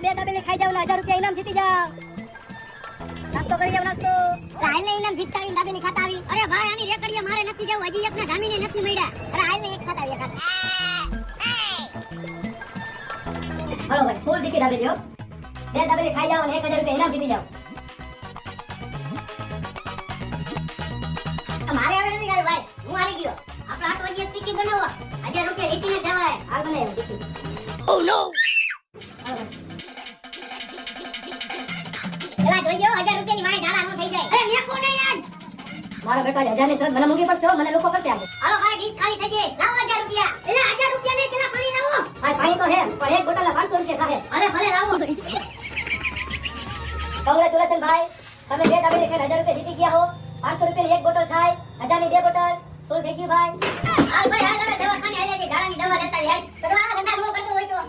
બે દાબેલી ખાઈ જાવ ને 1000 રૂપિયા ઇનામ જીતી જાવ. નાસ્તો કરી જાવ નાસ્તો. હાલ ને ઇનામ જીતતા આવીને દાબેલી ખાતા આવી. અરે ભાઈ આની રેકડીએ મારે નથી જવું, હજી એકના જામીને નથી મળ્યા. અરે હાલ ને એક ખાતા આવી એકાદ. હાલો ભાઈ ફૂલ ટીકી દાબેલી હો. બે દાબેલી ખાઈ જાવ ને 1000 રૂપિયા ઇનામ જીતી જાવ. મારે હવે નથી ગાયું ભાઈ, હું હારી ગયો. આપણે 8 વાગે ટીકી બનાવો, 1000 રૂપિયા જીતીને જવાય. હાલ બનાવી ટીકી. ઓ નો. એલા જોઈજો 1000 રૂપિયાની મારે ઝાડા ન થઈ જાય. અરે મેં કોને યાર. મારો બેટો 1000 ની શરત મને મૂકી પડશે હો, મને લોકો પડશે આમ. હાલો ભાઈ ડીશ ખાલી થઈ ગઈ. લાવો 1000 રૂપિયા. એલા 1000 રૂપિયા નહીં, પેલા પાણી લાવો. ભાઈ પાણી તો હે પણ એક બોટલના 500 રૂપિયા થાય. અરે ભલે લાવો. કોંગ્રેચ્યુલેશન ભાઈ, તમે બે દાબેલી ખાઈને 1000 રૂપિયા જીતી ગયા હો. 500 રૂપિયાની એક બોટલ થાય, 1000 ની બે બોટલ. સોલ થઈ ગયું ભાઈ. હાલ ભાઈ હાલ હવે દવાખાને આવીએ, ઝાડાની દવા લેતા આવી. હાલ તો આ ધંધા નો કરતો હોય તો